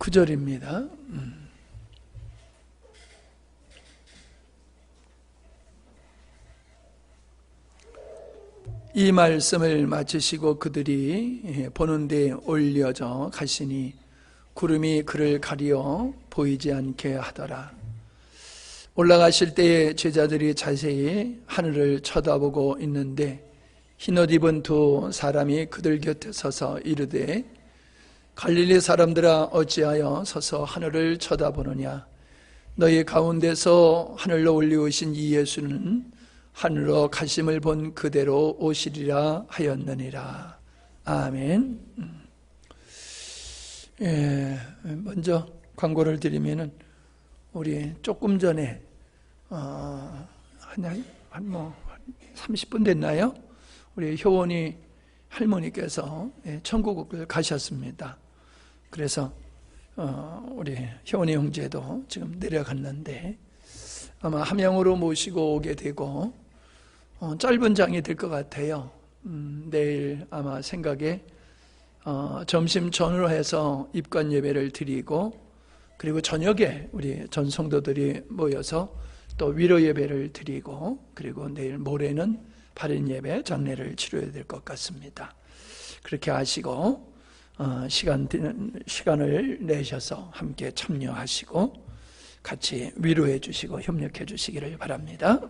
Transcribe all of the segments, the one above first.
9절입니다. 이 말씀을 마치시고 그들이 보는 데 올려져 가시니 구름이 그를 가리어 보이지 않게 하더라. 올라가실 때에 제자들이 자세히 하늘을 쳐다보고 있는데 흰옷 입은 두 사람이 그들 곁에 서서 이르되 갈릴리 사람들아 어찌하여 서서 하늘을 쳐다보느냐. 너희 가운데서 하늘로 올리우신 이 예수는 하늘로 가심을 본 그대로 오시리라 하였느니라. 아멘. 먼저 광고를 드리면은 우리 조금 전에 한 30분 됐나요? 우리 효원이 할머니께서 천국을 가셨습니다. 그래서 우리 효원이 형제도 지금 내려갔는데 아마 함양으로 모시고 오게 되고 짧은 장이 될 것 같아요. 내일 아마 생각에 점심 전후로 해서 입관 예배를 드리고 그리고 저녁에 우리 전 성도들이 모여서 또 위로 예배를 드리고 그리고 내일 모레는 발인 예배 장례를 치러야 될 것 같습니다. 그렇게 하시고 시간을 내셔서 함께 참여하시고 같이 위로해 주시고 협력해 주시기를 바랍니다.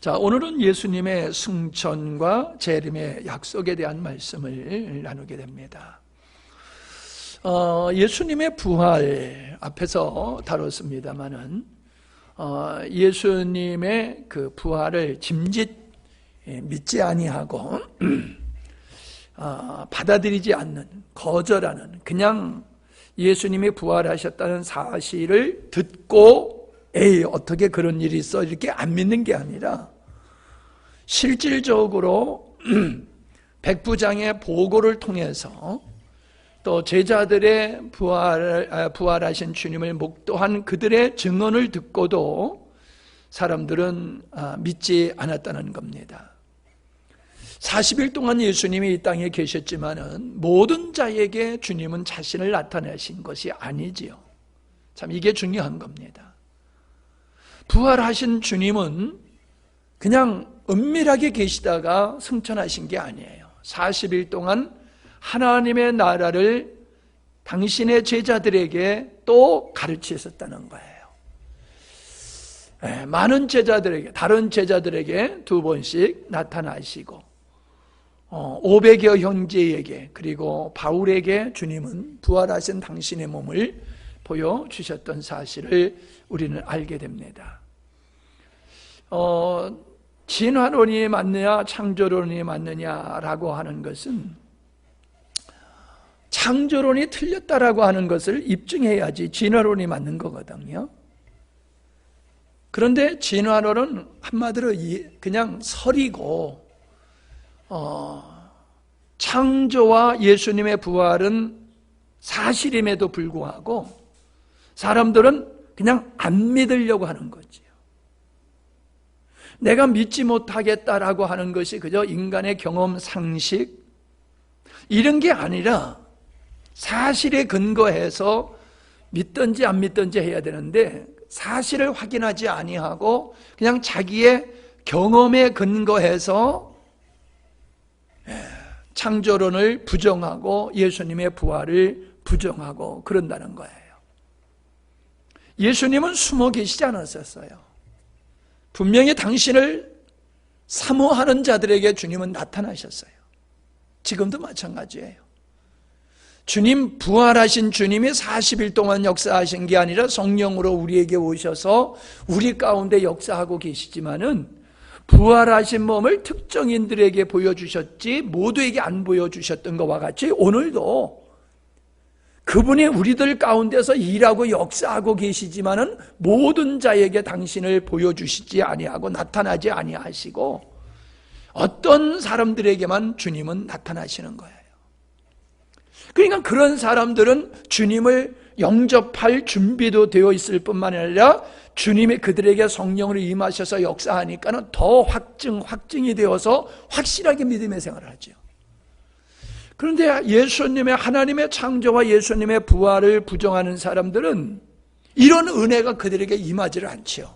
자, 오늘은 예수님의 승천과 재림의 약속에 대한 말씀을 나누게 됩니다. 예수님의 부활 앞에서 다뤘습니다마는 예수님의 그 부활을 짐짓 믿지 아니하고 받아들이지 않는, 거절하는, 그냥 예수님이 부활하셨다는 사실을 듣고 에이 어떻게 그런 일이 있어 이렇게 안 믿는 게 아니라 실질적으로 백부장의 보고를 통해서 또 제자들의 부활하신 주님을 목도한 그들의 증언을 듣고도 사람들은 믿지 않았다는 겁니다. 40일 동안 예수님이 이 땅에 계셨지만은 모든 자에게 주님은 자신을 나타내신 것이 아니지요. 참 이게 중요한 겁니다. 부활하신 주님은 그냥 은밀하게 계시다가 승천하신 게 아니에요. 40일 동안 하나님의 나라를 당신의 제자들에게 또 가르치셨다는 거예요. 많은 제자들에게, 다른 제자들에게 2번씩 나타나시고 500여 형제에게 그리고 바울에게 주님은 부활하신 당신의 몸을 보여주셨던 사실을 우리는 알게 됩니다. 진화론이 맞느냐 창조론이 맞느냐라고 하는 것은 창조론이 틀렸다라고 하는 것을 입증해야지 진화론이 맞는 거거든요. 그런데 진화론은 한마디로 그냥 설이고 창조와 예수님의 부활은 사실임에도 불구하고 사람들은 그냥 안 믿으려고 하는 거지요. 내가 믿지 못하겠다라고 하는 것이 그저 인간의 경험, 상식 이런 게 아니라 사실에 근거해서 믿든지 안 믿든지 해야 되는데 사실을 확인하지 아니하고 그냥 자기의 경험에 근거해서 창조론을 부정하고 예수님의 부활을 부정하고 그런다는 거예요. 예수님은 숨어 계시지 않았었어요. 분명히 당신을 사모하는 자들에게 주님은 나타나셨어요. 지금도 마찬가지예요. 주님, 부활하신 주님이 40일 동안 역사하신 게 아니라 성령으로 우리에게 오셔서 우리 가운데 역사하고 계시지만은 부활하신 몸을 특정인들에게 보여주셨지 모두에게 안 보여주셨던 것과 같이 오늘도 그분이 우리들 가운데서 일하고 역사하고 계시지만은 모든 자에게 당신을 보여주시지 아니하고 나타나지 아니하시고 어떤 사람들에게만 주님은 나타나시는 거예요. 그러니까 그런 사람들은 주님을 영접할 준비도 되어 있을 뿐만 아니라 주님이 그들에게 성령으로 임하셔서 역사하니까는 더 확증이 되어서 확실하게 믿음의 생활을 하죠. 그런데 예수님의, 하나님의 창조와 예수님의 부활을 부정하는 사람들은 이런 은혜가 그들에게 임하지를 않지요.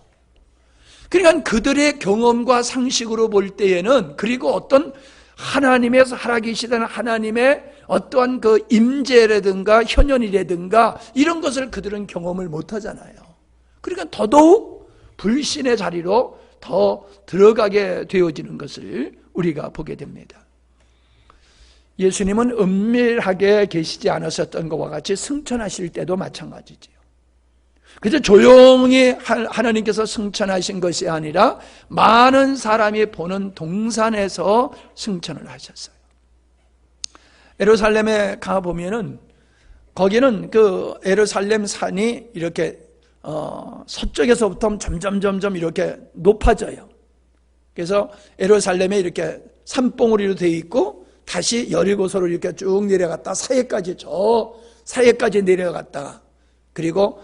그러니까 그들의 경험과 상식으로 볼 때에는, 그리고 어떤 하나님의 살아계시다는 하나님의 어떠한 그 임재라든가 현현이라든가 이런 것을 그들은 경험을 못하잖아요. 그러니까 더더욱 불신의 자리로 더 들어가게 되어지는 것을 우리가 보게 됩니다. 예수님은 은밀하게 계시지 않으셨던 것과 같이 승천하실 때도 마찬가지지요. 그래서 조용히 하나님께서 승천하신 것이 아니라 많은 사람이 보는 동산에서 승천을 하셨어요. 예루살렘에 가보면은 거기는 그 예루살렘 산이 이렇게 서쪽에서부터 점점 이렇게 높아져요. 그래서 예루살렘에 이렇게 산봉우리로 되어 있고 다시 여리고서로 이렇게 쭉 내려갔다 저 사이까지 내려갔다가, 그리고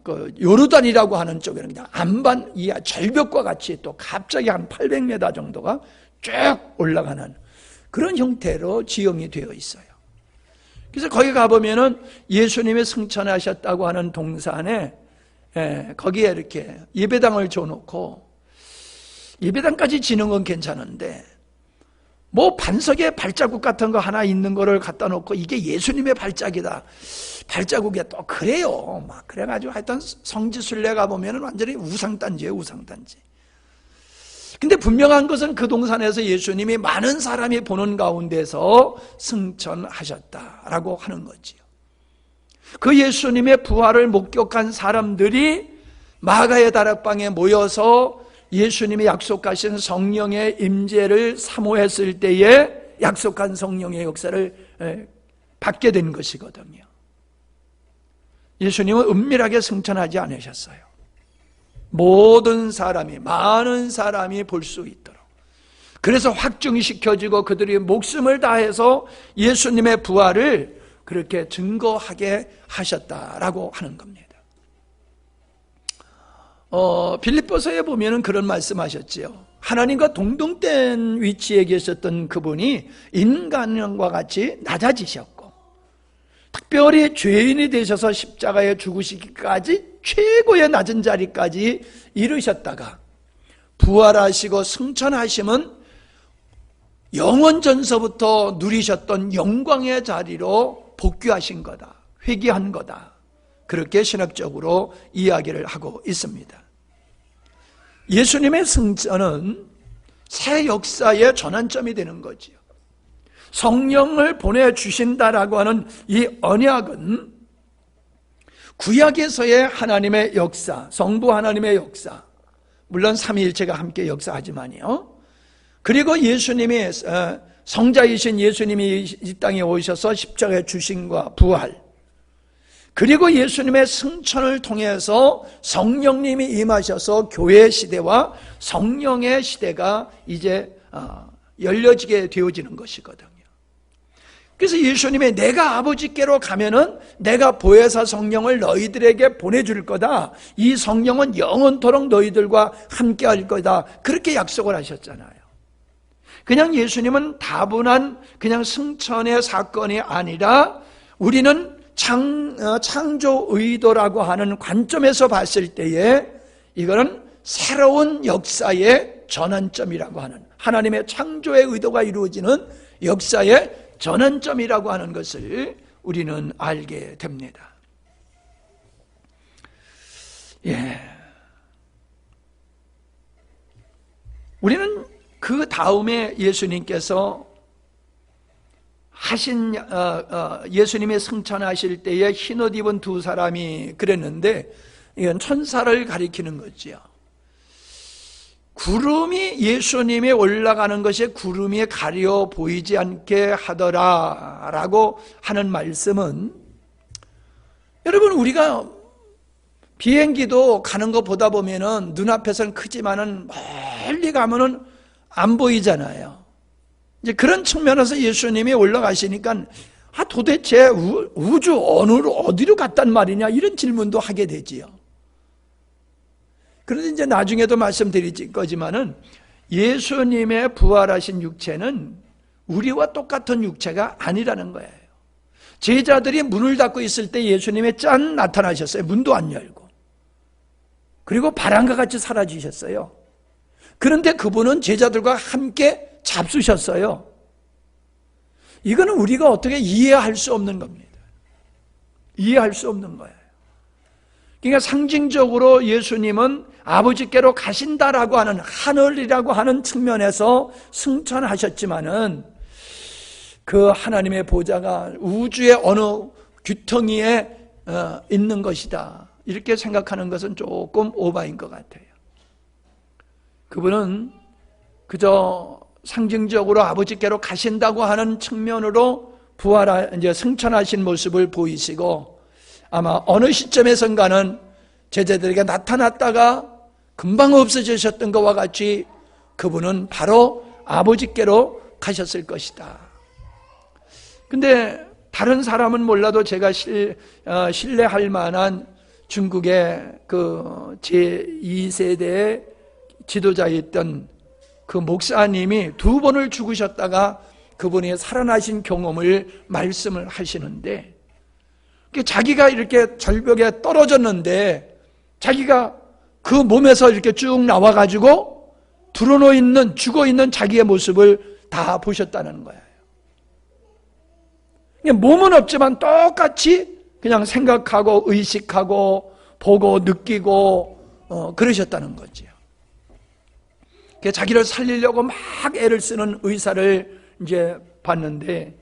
그 요르단이라고 하는 쪽에는 그냥 안반 이 절벽과 같이 또 갑자기 한 800m 정도가 쭉 올라가는 그런 형태로 지형이 되어 있어요. 그래서 거기 가보면은 예수님이 승천하셨다고 하는 동산에 거기에 이렇게 예배당을 줘놓고, 예배당까지 지는 건 괜찮은데 뭐 반석에 발자국 같은 거 하나 있는 거를 갖다 놓고 이게 예수님의 발자국이 또 그래요. 막 그래가지고 하여튼 성지순례 가보면 완전히 우상단지예요, 우상단지. 근데 분명한 것은 그 동산에서 예수님이 많은 사람이 보는 가운데서 승천하셨다라고 하는 거지요. 그 예수님의 부활을 목격한 사람들이 마가의 다락방에 모여서 예수님이 약속하신 성령의 임재를 사모했을 때에 약속한 성령의 역사를 받게 된 것이거든요. 예수님은 은밀하게 승천하지 않으셨어요. 모든 사람이, 많은 사람이 볼 수 있도록, 그래서 확증시켜지고 그들이 목숨을 다해서 예수님의 부활을 그렇게 증거하게 하셨다라고 하는 겁니다. 빌립보서에 보면은 그런 말씀하셨지요. 하나님과 동등된 위치에 계셨던 그분이 인간과 같이 낮아지셨고, 특별히 죄인이 되셔서 십자가에 죽으시기까지 최고의 낮은 자리까지 이르셨다가 부활하시고 승천하심은 영원 전서부터 누리셨던 영광의 자리로 복귀하신 거다, 회귀한 거다, 그렇게 신학적으로 이야기를 하고 있습니다. 예수님의 승천은 새 역사의 전환점이 되는 거지요. 성령을 보내주신다라고 하는 이 언약은 구약에서의 하나님의 역사, 성부 하나님의 역사, 물론 삼위일체가 함께 역사하지만요, 그리고 예수님이 성자이신 예수님이 이 땅에 오셔서 십자가의 주심과 부활, 그리고 예수님의 승천을 통해서 성령님이 임하셔서 교회 시대와 성령의 시대가 이제 열려지게 되어지는 것이거든요. 그래서 예수님이 내가 아버지께로 가면은 내가 보혜사 성령을 너희들에게 보내줄 거다, 이 성령은 영원토록 너희들과 함께 할 거다, 그렇게 약속을 하셨잖아요. 그냥 예수님은 다분한 그냥 승천의 사건이 아니라 우리는 창조 의도라고 하는 관점에서 봤을 때에 이거는 새로운 역사의 전환점이라고 하는, 하나님의 창조의 의도가 이루어지는 역사의 전환점이라고 하는 것을 우리는 알게 됩니다. 우리는 그 다음에 예수님께서 하신 예수님의 승천하실 때에 흰옷 입은 두 사람이 그랬는데, 이건 천사를 가리키는 거지요. 구름이 예수님이 올라가는 것이 구름이 가려 보이지 않게 하더라라고 하는 말씀은, 여러분 우리가 비행기도 가는 거 보다 보면은 눈앞에서는 크지만은 멀리 가면은 안 보이잖아요. 이제 그런 측면에서 예수님이 올라가시니까 도대체 우주 어디로 갔단 말이냐, 이런 질문도 하게 되지요. 그런데 이제 나중에도 말씀드릴 거지만은 예수님의 부활하신 육체는 우리와 똑같은 육체가 아니라는 거예요. 제자들이 문을 닫고 있을 때 예수님이 짠 나타나셨어요. 문도 안 열고. 그리고 바람과 같이 사라지셨어요. 그런데 그분은 제자들과 함께 잡수셨어요. 이거는 우리가 어떻게 이해할 수 없는 겁니다. 이해할 수 없는 거예요. 그러니까 상징적으로 예수님은 아버지께로 가신다라고 하는, 하늘이라고 하는 측면에서 승천하셨지만은 그 하나님의 보좌가 우주의 어느 귀퉁이에 있는 것이다, 이렇게 생각하는 것은 조금 오바인 것 같아요. 그분은 그저 상징적으로 아버지께로 가신다고 하는 측면으로 이제 승천하신 모습을 보이시고, 아마 어느 시점에선가는 제자들에게 나타났다가 금방 없어지셨던 것과 같이 그분은 바로 아버지께로 가셨을 것이다. 근데 다른 사람은 몰라도 제가 신뢰할 만한 중국의 그 제2세대의 지도자였던 그 목사님이 2번을 죽으셨다가 그분이 살아나신 경험을 말씀을 하시는데, 자기가 이렇게 절벽에 떨어졌는데 자기가 그 몸에서 이렇게 쭉 나와가지고 죽어있는 자기의 모습을 다 보셨다는 거예요. 몸은 없지만 똑같이 그냥 생각하고 의식하고 보고 느끼고 그러셨다는 거죠. 자기를 살리려고 막 애를 쓰는 의사를 이제 봤는데,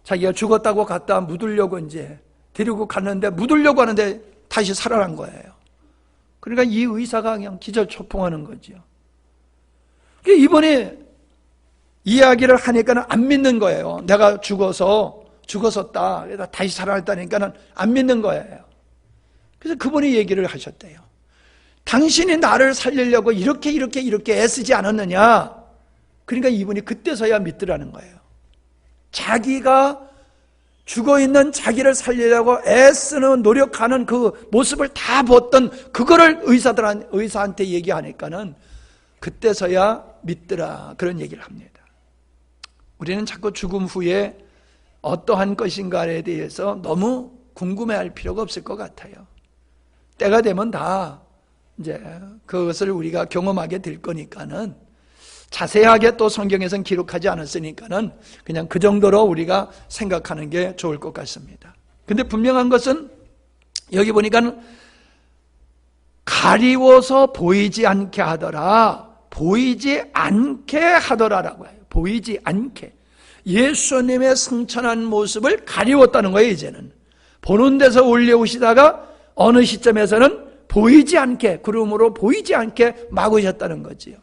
자기가 죽었다고 갖다 묻으려고 이제 데리고 갔는데, 묻으려고 하는데 다시 살아난 거예요. 그러니까 이 의사가 그냥 기절초풍하는 거죠. 이번에 이야기를 하니까는 안 믿는 거예요. 내가 죽었었다, 다시 살아났다니까는 안 믿는 거예요. 그래서 그분이 얘기를 하셨대요. 당신이 나를 살리려고 이렇게 애쓰지 않았느냐? 그러니까 이분이 그때서야 믿더라는 거예요. 자기가 죽어있는 자기를 살리려고 애쓰는 노력하는 그 모습을 다 봤던 그거를 의사한테 얘기하니까는 그때서야 믿더라, 그런 얘기를 합니다. 우리는 자꾸 죽음 후에 어떠한 것인가에 대해서 너무 궁금해할 필요가 없을 것 같아요. 때가 되면 다 이제 그것을 우리가 경험하게 될 거니까는, 자세하게 또 성경에서는 기록하지 않았으니까는 그냥 그 정도로 우리가 생각하는 게 좋을 것 같습니다. 근데 분명한 것은 여기 보니까 가리워서 보이지 않게 하더라, 보이지 않게 하더라라고 해요. 보이지 않게. 예수님의 승천한 모습을 가리웠다는 거예요. 이제는 보는 데서 올려오시다가 어느 시점에서는 보이지 않게, 구름으로 보이지 않게 막으셨다는 거지요.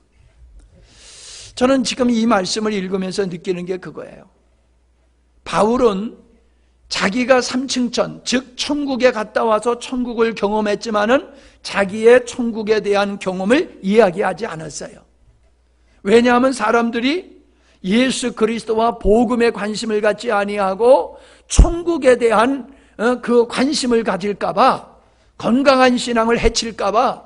저는 지금 이 말씀을 읽으면서 느끼는 게 그거예요. 바울은 자기가 삼층천, 즉 천국에 갔다 와서 천국을 경험했지만은 자기의 천국에 대한 경험을 이야기하지 않았어요. 왜냐하면 사람들이 예수 그리스도와 복음에 관심을 갖지 아니하고 천국에 대한 그 관심을 가질까 봐, 건강한 신앙을 해칠까 봐,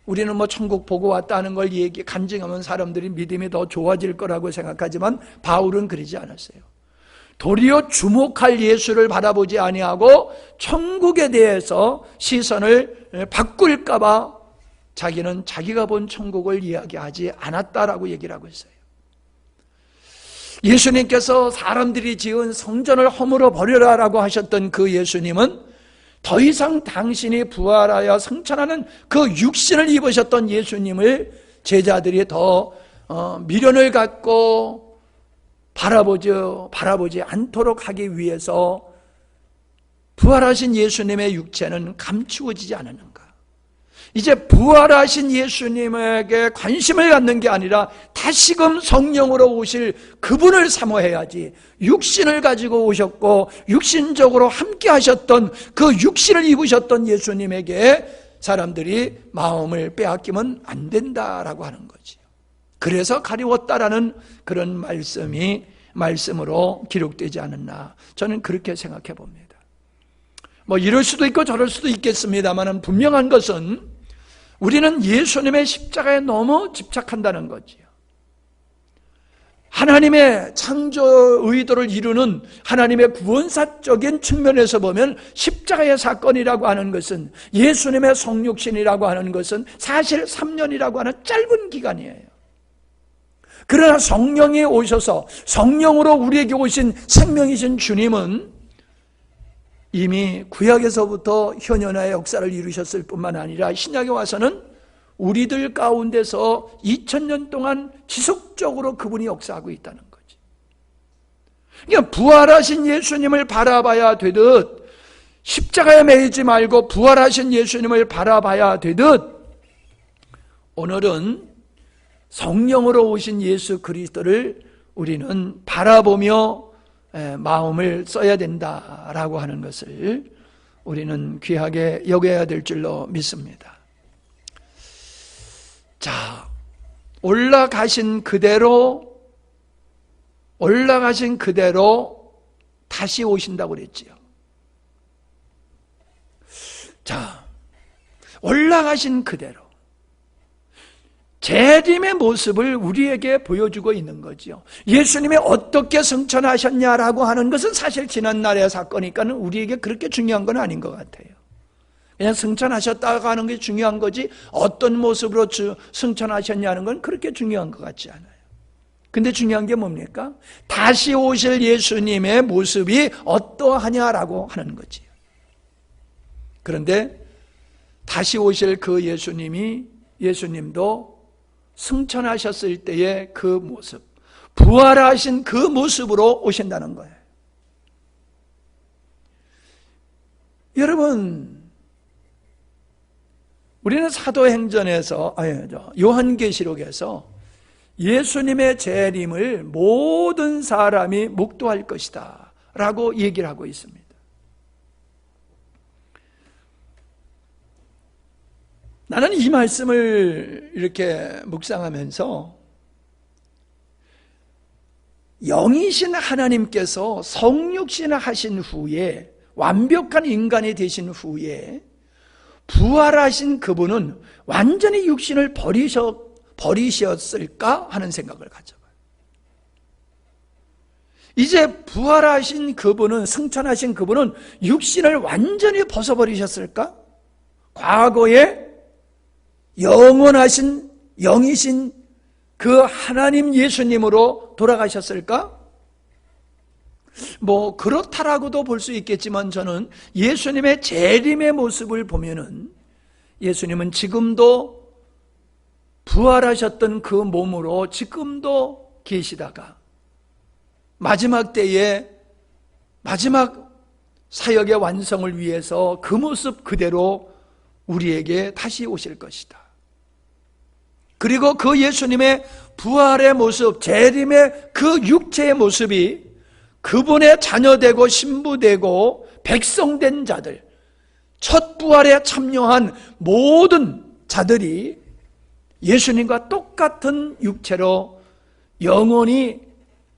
우리는 뭐 천국 보고 왔다는 걸 간증하면 사람들이 믿음이 더 좋아질 거라고 생각하지만 바울은 그러지 않았어요. 도리어 주목할 예수를 바라보지 아니하고 천국에 대해서 시선을 바꿀까 봐 자기는 자기가 본 천국을 이야기하지 않았다라고 얘기를 하고 있어요. 예수님께서 사람들이 지은 성전을 허물어 버려라라고 하셨던 그 예수님은 더 이상 당신이 부활하여 승천하는 그 육신을 입으셨던 예수님을 제자들이 더 미련을 갖고 바라보지 않도록 하기 위해서 부활하신 예수님의 육체는 감추어지지 않았는가? 이제 부활하신 예수님에게 관심을 갖는 게 아니라 다시금 성령으로 오실 그분을 사모해야지, 육신을 가지고 오셨고 육신적으로 함께 하셨던 그 육신을 입으셨던 예수님에게 사람들이 마음을 빼앗기면 안 된다라고 하는 거지. 그래서 가리웠다라는 그런 말씀으로 기록되지 않았나, 저는 그렇게 생각해 봅니다. 뭐 이럴 수도 있고 저럴 수도 있겠습니다만 분명한 것은 우리는 예수님의 십자가에 너무 집착한다는 거지요. 하나님의 창조 의도를 이루는 하나님의 구원사적인 측면에서 보면 십자가의 사건이라고 하는 것은, 예수님의 성육신이라고 하는 것은 사실 3년이라고 하는 짧은 기간이에요. 그러나 성령이 오셔서 성령으로 우리에게 오신 생명이신 주님은 이미 구약에서부터 현현화의 역사를 이루셨을 뿐만 아니라 신약에 와서는 우리들 가운데서 2000년 동안 지속적으로 그분이 역사하고 있다는 거지. 그러니까 부활하신 예수님을 바라봐야 되듯, 십자가에 매이지 말고 부활하신 예수님을 바라봐야 되듯, 오늘은 성령으로 오신 예수 그리스도를 우리는 바라보며 마음을 써야 된다라고 하는 것을 우리는 귀하게 여겨야 될 줄로 믿습니다. 자, 올라가신 그대로 다시 오신다고 그랬지요. 자, 올라가신 그대로 재림의 모습을 우리에게 보여주고 있는 거죠. 예수님이 어떻게 승천하셨냐라고 하는 것은 사실 지난날의 사건이니까 우리에게 그렇게 중요한 건 아닌 것 같아요. 그냥 승천하셨다고 하는 게 중요한 거지, 어떤 모습으로 승천하셨냐는 건 그렇게 중요한 것 같지 않아요. 근데 중요한 게 뭡니까? 다시 오실 예수님의 모습이 어떠하냐라고 하는 거지요. 그런데 다시 오실 그 예수님도 승천하셨을 때의 그 모습, 부활하신 그 모습으로 오신다는 거예요. 여러분, 우리는 사도행전에서, 요한계시록에서 예수님의 재림을 모든 사람이 목도할 것이다 라고 얘기를 하고 있습니다. 나는 이 말씀을 이렇게 묵상하면서 영이신 하나님께서 성육신 하신 후에, 완벽한 인간이 되신 후에 부활하신 그분은 완전히 육신을 버리셨을까 하는 생각을 가져봐요. 이제 부활하신 그분은, 승천하신 그분은 육신을 완전히 벗어버리셨을까? 과거에 영원하신 영이신 그 하나님 예수님으로 돌아가셨을까? 그렇다라고도 볼 수 있겠지만, 저는 예수님의 재림의 모습을 보면은 예수님은 지금도 부활하셨던 그 몸으로 지금도 계시다가 마지막 때에 마지막 사역의 완성을 위해서 그 모습 그대로 우리에게 다시 오실 것이다. 그리고 그 예수님의 부활의 모습, 재림의 그 육체의 모습이 그분의 자녀되고 신부되고 백성된 자들, 첫 부활에 참여한 모든 자들이 예수님과 똑같은 육체로 영원히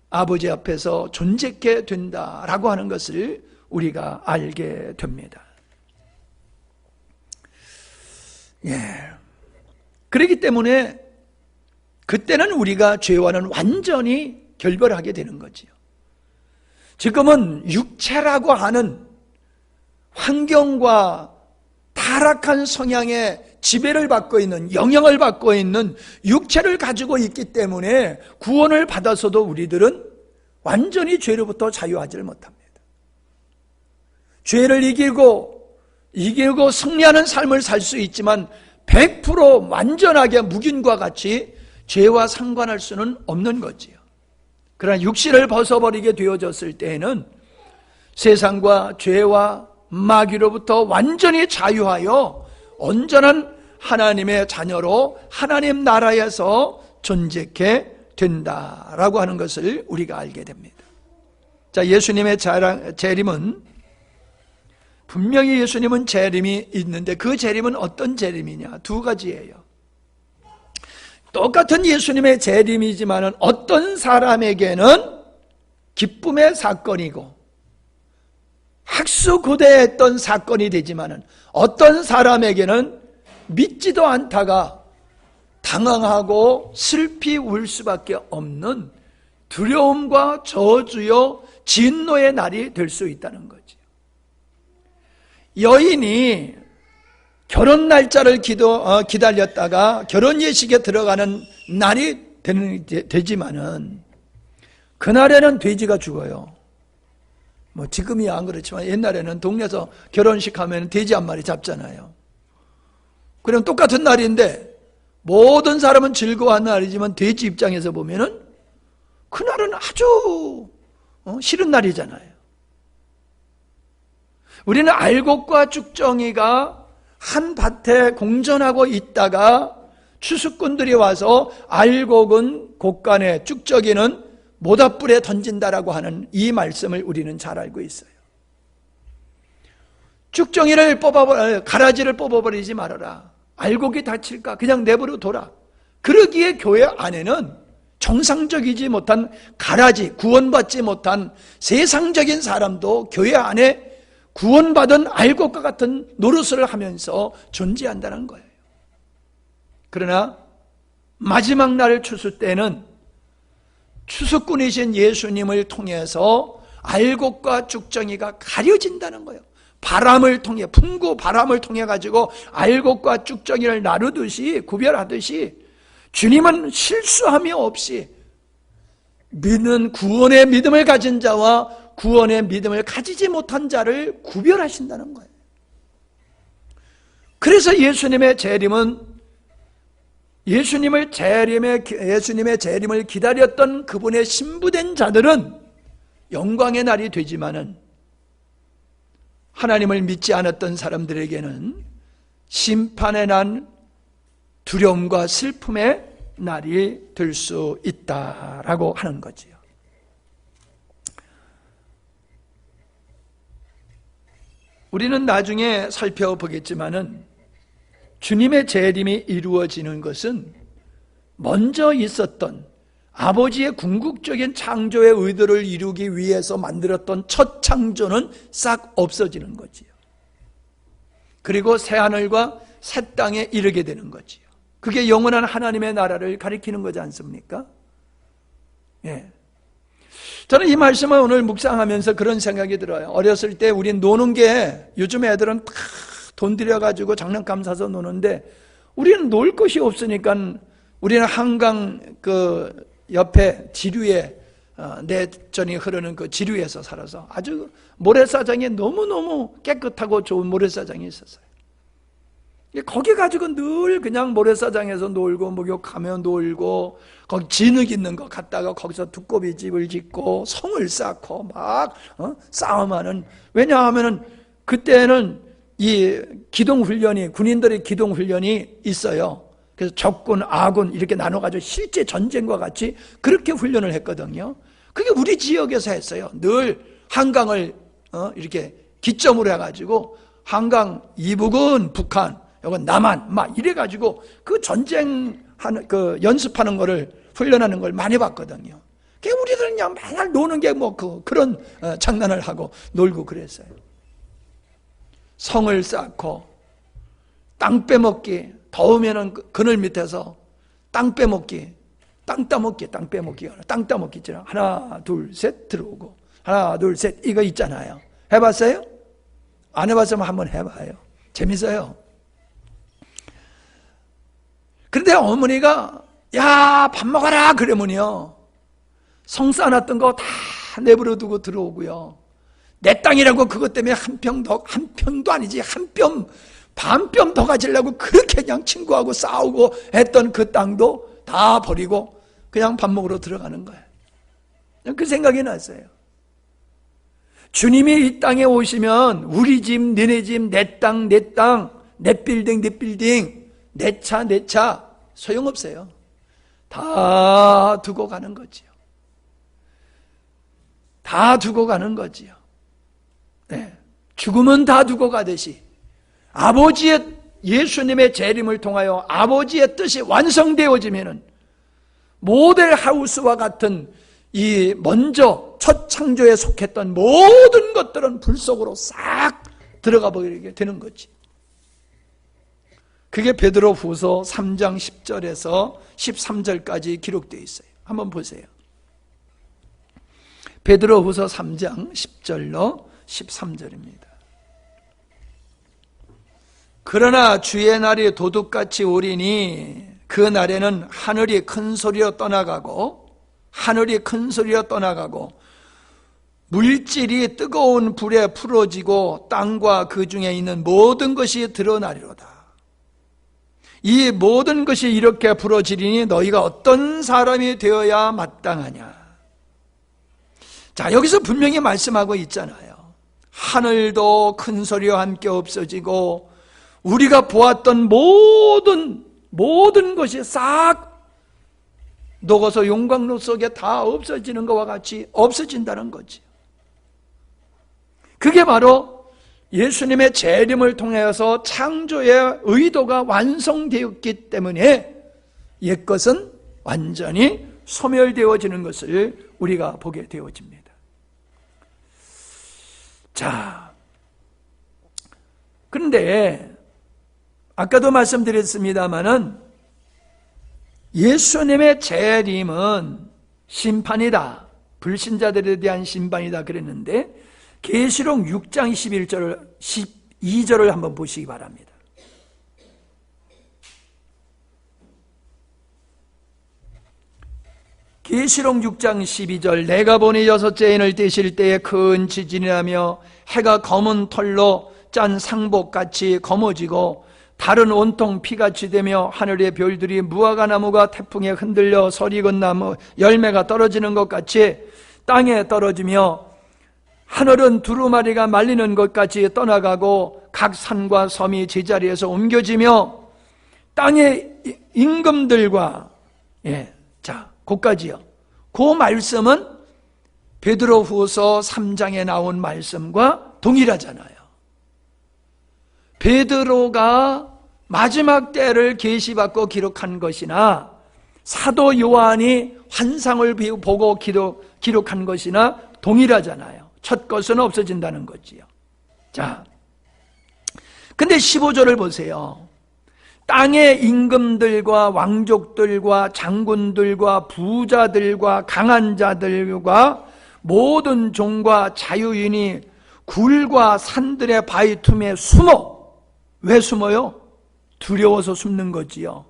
아버지 앞에서 존재케 된다라고 하는 것을 우리가 알게 됩니다. 그렇기 때문에 그때는 우리가 죄와는 완전히 결별하게 되는 거지요. 지금은 육체라고 하는 환경과 타락한 성향의 지배를 받고 있는, 영향을 받고 있는 육체를 가지고 있기 때문에 구원을 받아서도 우리들은 완전히 죄로부터 자유하지를 못합니다. 죄를 이기고 승리하는 삶을 살 수 있지만 100% 완전하게 묵인과 같이 죄와 상관할 수는 없는 거지요. 그러나 육신을 벗어버리게 되어졌을 때에는 세상과 죄와 마귀로부터 완전히 자유하여 온전한 하나님의 자녀로 하나님 나라에서 존재케 된다라고 하는 것을 우리가 알게 됩니다. 자, 예수님의 재림은, 분명히 예수님은 재림이 있는데 그 재림은 어떤 재림이냐? 두 가지예요. 똑같은 예수님의 재림이지만은 어떤 사람에게는 기쁨의 사건이고 학수고대했던 사건이 되지만은 어떤 사람에게는 믿지도 않다가 당황하고 슬피 울 수밖에 없는 두려움과 저주요 진노의 날이 될 수 있다는 거죠. 여인이 결혼 날짜를 기다렸다가 결혼 예식에 들어가는 날이 되지만은 그날에는 돼지가 죽어요. 뭐 지금이야 안 그렇지만 옛날에는 동네에서 결혼식 하면 돼지 한 마리 잡잖아요. 그럼 똑같은 날인데 모든 사람은 즐거워하는 날이지만 돼지 입장에서 보면은 그날은 아주 싫은 날이잖아요. 우리는 알곡과 쭉정이가 한 밭에 공존하고 있다가 추수꾼들이 와서 알곡은 곡간에, 쭉정이는 모닥불에 던진다라고 하는 이 말씀을 우리는 잘 알고 있어요. 쭉정이를 가라지를 뽑아버리지 말아라. 알곡이 다칠까? 그냥 내버려 둬라. 그러기에 교회 안에는 정상적이지 못한 가라지, 구원받지 못한 세상적인 사람도 교회 안에 구원받은 알곡과 같은 노릇을 하면서 존재한다는 거예요. 그러나 마지막 날 추수 때는 추수꾼이신 예수님을 통해서 알곡과 쭉정이가 가려진다는 거예요. 바람을 통해, 풍구 바람을 통해 가지고 알곡과 쭉정이를 나누듯이, 구별하듯이 주님은 실수함이 없이 믿는 구원의 믿음을 가진 자와 구원의 믿음을 가지지 못한 자를 구별하신다는 거예요. 그래서 예수님의 재림을 기다렸던 그분의 신부된 자들은 영광의 날이 되지만은 하나님을 믿지 않았던 사람들에게는 심판의 난, 두려움과 슬픔의 날이 될 수 있다라고 하는 거지요. 우리는 나중에 살펴보겠지만은 주님의 재림이 이루어지는 것은 먼저 있었던 아버지의 궁극적인 창조의 의도를 이루기 위해서 만들었던 첫 창조는 싹 없어지는 거지요. 그리고 새하늘과 새 땅에 이르게 되는 거지요. 그게 영원한 하나님의 나라를 가리키는 거지 않습니까? 예. 저는 이 말씀을 오늘 묵상하면서 그런 생각이 들어요. 어렸을 때 우린 노는 게, 요즘 애들은 다 돈 들여가지고 장난감 사서 노는데 우리는 놀 것이 없으니까 우리는 한강 그 옆에 지류에 내전이 흐르는 그 지류에서 살아서 아주 모래사장에 너무너무 깨끗하고 좋은 모래사장이 있었어요. 거기 가지고 늘 그냥 모래사장에서 놀고 목욕하며 놀고 거기 진흙 있는 거 갔다가 거기서 두꺼비 집을 짓고 성을 쌓고 막 싸움하는, 왜냐하면은 그때는 이 기동훈련이, 군인들의 기동훈련이 있어요. 그래서 적군, 아군 이렇게 나눠가지고 실제 전쟁과 같이 그렇게 훈련을 했거든요. 그게 우리 지역에서 했어요. 늘 한강을 이렇게 기점으로 해가지고 한강 이북은 북한, 이건 남한, 막 이래가지고 그 전쟁하는 그 연습하는 거를 훈련하는 걸 많이 봤거든요. 우리들은 그냥 맨날 노는 게 뭐 그런 장난을 하고 놀고 그랬어요. 성을 쌓고 땅 빼먹기, 더우면은 그늘 밑에서 땅 빼먹기, 땅 따먹기 있잖아요. 하나 둘 셋 들어오고 하나 둘 셋 이거 있잖아요. 해봤어요? 안 해봤으면 한번 해봐요. 재밌어요. 그런데 어머니가 야 밥 먹어라 그러면요 성 쌓아놨던 거 다 내버려 두고 들어오고요. 내 땅이라고 그것 때문에 한 평도 아니지 한 뼘 반 뼘 더 가지려고 그렇게 그냥 친구하고 싸우고 했던 그 땅도 다 버리고 그냥 밥 먹으러 들어가는 거예요. 그 생각이 났어요. 주님이 이 땅에 오시면 우리 집, 너네 집, 내 땅, 내 빌딩, 내 차 소용없어요. 다 두고 가는 거지요. 다 두고 가는 거지요. 네. 죽음은 다 두고 가듯이 아버지의 예수님의 재림을 통하여 아버지의 뜻이 완성되어지면은 모델 하우스와 같은 이 먼저 첫 창조에 속했던 모든 것들은 불 속으로 싹 들어가 버리게 되는 거지. 그게 베드로후서 3장 10절에서 13절까지 기록되어 있어요. 한번 보세요. 베드로후서 3장 10절로 13절입니다. 그러나 주의 날이 도둑같이 오리니 그 날에는 하늘이 큰 소리로 떠나가고 물질이 뜨거운 불에 풀어지고 땅과 그 중에 있는 모든 것이 드러나리로다. 이 모든 것이 이렇게 부러지리니 너희가 어떤 사람이 되어야 마땅하냐. 자, 여기서 분명히 말씀하고 있잖아요. 하늘도 큰 소리와 함께 없어지고 우리가 보았던 모든 것이 싹 녹아서 용광로 속에 다 없어지는 것과 같이 없어진다는 거지. 그게 바로 예수님의 재림을 통해서 창조의 의도가 완성되었기 때문에 옛것은 완전히 소멸되어지는 것을 우리가 보게 되어집니다. 자, 그런데 아까도 말씀드렸습니다마는 예수님의 재림은 심판이다, 불신자들에 대한 심판이다 그랬는데 계시록 6장 12절을 한번 보시기 바랍니다. 계시록 6장 12절 내가 보니 여섯째 인을 떼실 때에 큰 지진이 나며 해가 검은 털로 짠 상복같이 검어지고 달은 온통 피같이 되며 하늘의 별들이 무화과 나무가 태풍에 흔들려 서리건 나무 열매가 떨어지는 것 같이 땅에 떨어지며 하늘은 두루마리가 말리는 것 같이 떠나가고 각 산과 섬이 제자리에서 옮겨지며 땅의 임금들과 자, 그까지요. 그 말씀은 베드로후서 3장에 나온 말씀과 동일하잖아요. 베드로가 마지막 때를 계시받고 기록한 것이나 사도 요한이 환상을 보고 기록한 것이나 동일하잖아요. 첫 것은 없어진다는 거지요. 자, 근데 15절을 보세요. 땅의 임금들과 왕족들과 장군들과 부자들과 강한 자들과 모든 종과 자유인이 굴과 산들의 바위 틈에 숨어. 왜 숨어요? 두려워서 숨는 거지요.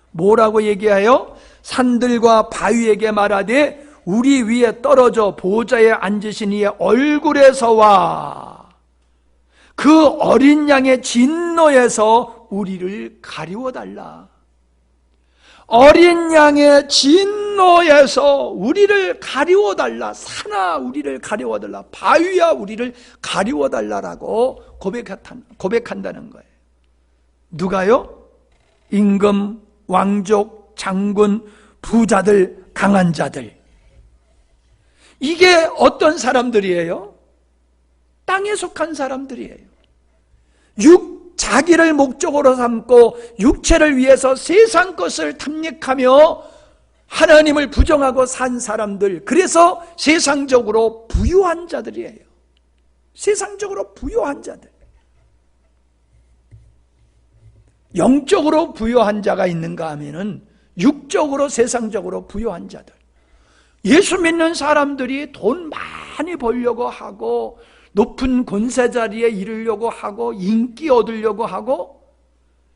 뭐라고 얘기해요? 산들과 바위에게 말하되 우리 위에 떨어져 보좌에 앉으신 이의 얼굴에서와 그 어린 양의 진노에서 우리를 가리워달라. 어린 양의 진노에서 우리를 가리워달라. 산아 우리를 가리워달라. 바위야 우리를 가리워달라라고 고백한다는 거예요. 누가요? 임금, 왕족, 장군, 부자들, 강한 자들. 이게 어떤 사람들이에요? 땅에 속한 사람들이에요. 자기를 목적으로 삼고 육체를 위해서 세상 것을 탐닉하며 하나님을 부정하고 산 사람들. 그래서 세상적으로 부유한 자들이에요. 세상적으로 부유한 자들. 영적으로 부유한 자가 있는가 하면은 육적으로 세상적으로 부유한 자들. 예수 믿는 사람들이 돈 많이 벌려고 하고 높은 권세 자리에 이르려고 하고 인기 얻으려고 하고,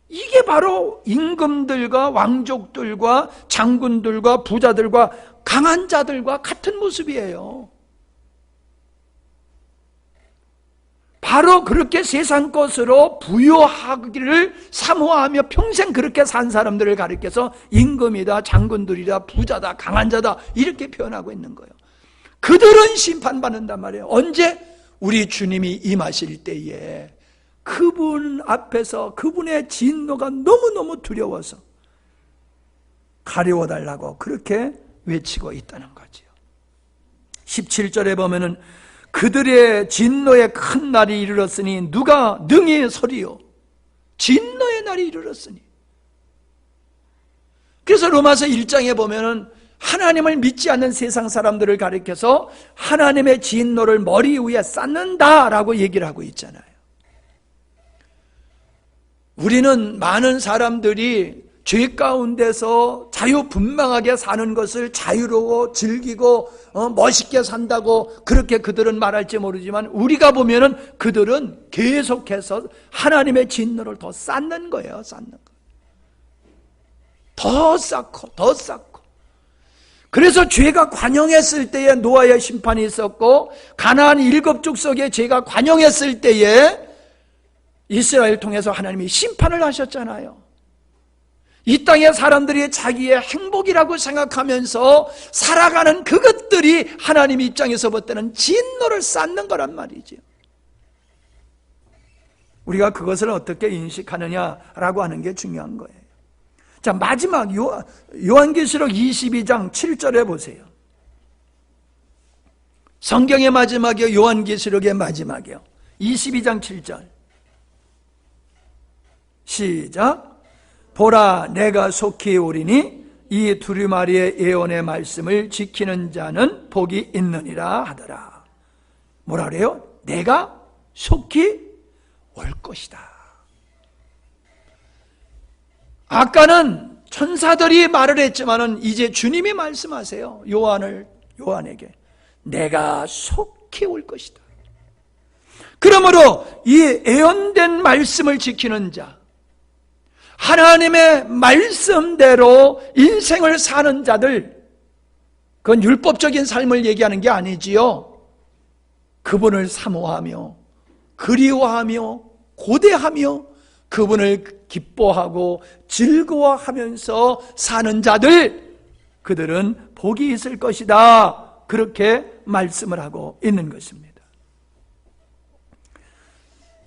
이게 바로 임금들과 왕족들과 장군들과 부자들과 강한 자들과 같은 모습이에요. 바로 그렇게 세상 것으로 부유하기를 사모하며 평생 그렇게 산 사람들을 가리켜서 임금이다, 장군들이다, 부자다, 강한 자다 이렇게 표현하고 있는 거예요. 그들은 심판받는단 말이에요. 언제? 우리 주님이 임하실 때에 그분 앞에서 그분의 진노가 너무너무 두려워서 가려워달라고 그렇게 외치고 있다는 거죠. 17절에 보면은 그들의 진노의 큰 날이 이르렀으니 누가 능히 서리요. 진노의 날이 이르렀으니. 그래서 로마서 1장에 보면은 하나님을 믿지 않는 세상 사람들을 가리켜서 하나님의 진노를 머리 위에 쌓는다라고 얘기를 하고 있잖아요. 우리는 많은 사람들이 죄 가운데서 자유분방하게 사는 것을 자유로워 즐기고 멋있게 산다고 그렇게 그들은 말할지 모르지만, 우리가 보면은 그들은 계속해서 하나님의 진노를 더 쌓는 거예요. 쌓는 거. 더 쌓고 더 쌓고. 그래서 죄가 관영했을 때에 노아의 심판이 있었고, 가나안 7족속의 죄가 관영했을 때에 이스라엘 통해서 하나님이 심판을 하셨잖아요. 이 땅의 사람들이 자기의 행복이라고 생각하면서 살아가는 그것들이 하나님 입장에서 볼 때는 진노를 쌓는 거란 말이죠. 우리가 그것을 어떻게 인식하느냐라고 하는 게 중요한 거예요. 자, 마지막 요한계시록 22장 7절에 보세요. 성경의 마지막이요, 요한계시록의 마지막이요. 22장 7절. 시작. 보라, 내가 속히 오리니 이 두루마리의 예언의 말씀을 지키는 자는 복이 있느니라 하더라. 뭐라 그래요? 내가 속히 올 것이다. 아까는 천사들이 말을 했지만은 이제 주님이 말씀하세요. 요한에게 내가 속히 올 것이다. 그러므로 이 예언된 말씀을 지키는 자, 하나님의 말씀대로 인생을 사는 자들, 그건 율법적인 삶을 얘기하는 게 아니지요. 그분을 사모하며 그리워하며 고대하며 그분을 기뻐하고 즐거워하면서 사는 자들, 그들은 복이 있을 것이다. 그렇게 말씀을 하고 있는 것입니다.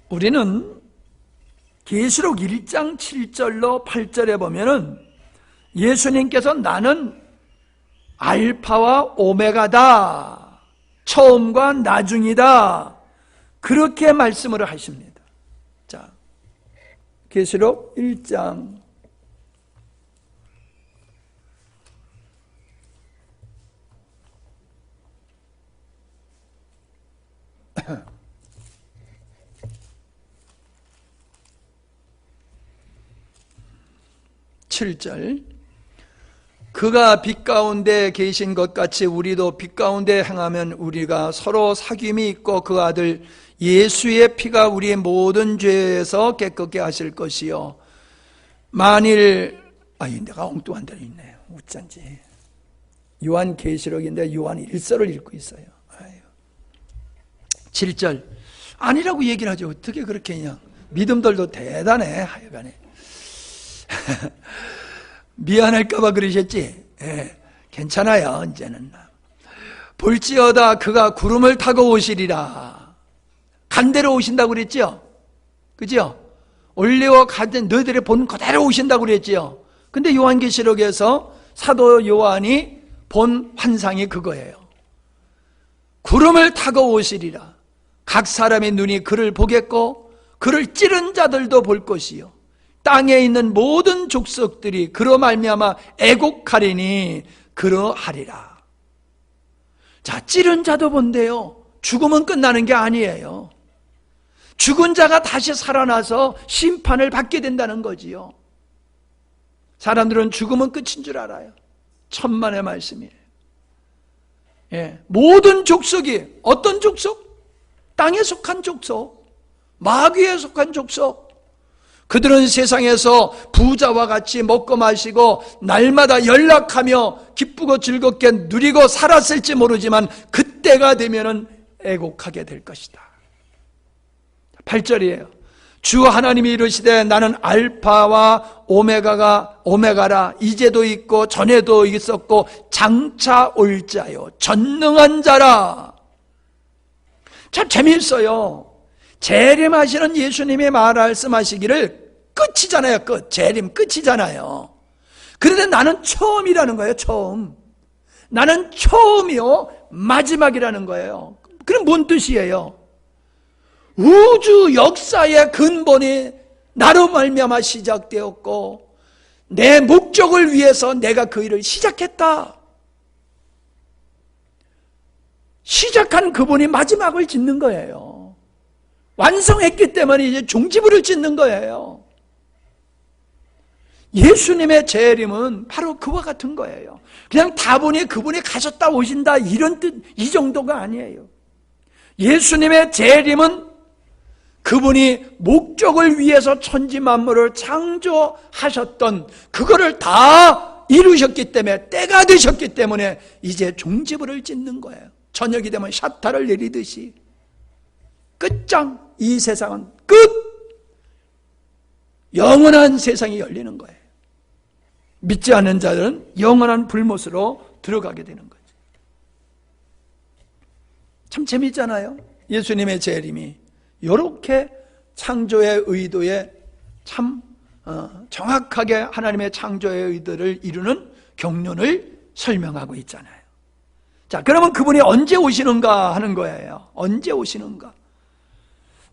우리는 계시록 1장 7절로 8절에 보면은 예수님께서 나는 알파와 오메가다, 처음과 나중이다, 그렇게 말씀을 하십니다. 자, 계시록 1장 7절. 그가 빛 가운데 계신 것 같이 우리도 빛 가운데 행하면 우리가 서로 사귐이 있고 그 아들 예수의 피가 우리의 모든 죄에서 깨끗게 하실 것이요. 만일 내가 엉뚱한 데로 있네요. 어쩐지. 요한계시록인데 요한 1서를 읽고 있어요. 7절. 아니라고 얘기를 하죠. 어떻게 그렇게 그냥. 믿음들도 대단해. 하여간에. 미안할까봐 그러셨지? 괜찮아요. 이제는. 볼지어다 그가 구름을 타고 오시리라. 간대로 오신다고 그랬죠? 그죠? 올리워 가든 너희들이 본 그대로 오신다고 그랬죠? 근데 요한계시록에서 사도 요한이 본 환상이 그거예요. 구름을 타고 오시리라. 각 사람의 눈이 그를 보겠고 그를 찌른 자들도 볼 것이요. 땅에 있는 모든 족속들이 그로 말미암아 애곡하리니 그러하리라. 자, 찌른 자도 본대요. 죽음은 끝나는 게 아니에요. 죽은 자가 다시 살아나서 심판을 받게 된다는 거지요. 사람들은 죽음은 끝인 줄 알아요. 천만의 말씀이에요. 모든 족속이, 어떤 족속? 땅에 속한 족속, 마귀에 속한 족속, 그들은 세상에서 부자와 같이 먹고 마시고 날마다 연락하며 기쁘고 즐겁게 누리고 살았을지 모르지만 그때가 되면은 애곡하게 될 것이다. 8절이에요. 주 하나님이 이르시되 나는 알파와 오메가라. 이제도 있고 전에도 있었고 장차 올 자요 전능한 자라. 참 재미있어요. 재림하시는 예수님이 말씀하시기를 끝이잖아요. 끝. 재림 끝이잖아요. 그런데 나는 처음이라는 거예요. 처음. 나는 처음이요 마지막이라는 거예요. 그럼 뭔 뜻이에요? 우주 역사의 근본이 나로 말미암아 시작되었고 내 목적을 위해서 내가 그 일을 시작했다. 시작한 그분이 마지막을 짓는 거예요. 완성했기 때문에 이제 종지부를 짓는 거예요. 예수님의 재림은 바로 그와 같은 거예요. 그냥 다분히 그분이 가셨다 오신다 이런 뜻, 이 정도가 아니에요. 예수님의 재림은 그분이 목적을 위해서 천지 만물을 창조하셨던 그거를 다 이루셨기 때문에, 때가 되셨기 때문에 이제 종지부를 찍는 거예요. 저녁이 되면 샤타를 내리듯이 끝장, 이 세상은 끝! 영원한 세상이 열리는 거예요. 믿지 않는 자들은 영원한 불못으로 들어가게 되는 거죠. 참 재밌잖아요. 예수님의 재림이 이렇게 창조의 의도에 참 정확하게 하나님의 창조의 의도를 이루는 경륜을 설명하고 있잖아요. 자, 그러면 그분이 언제 오시는가 하는 거예요. 언제 오시는가?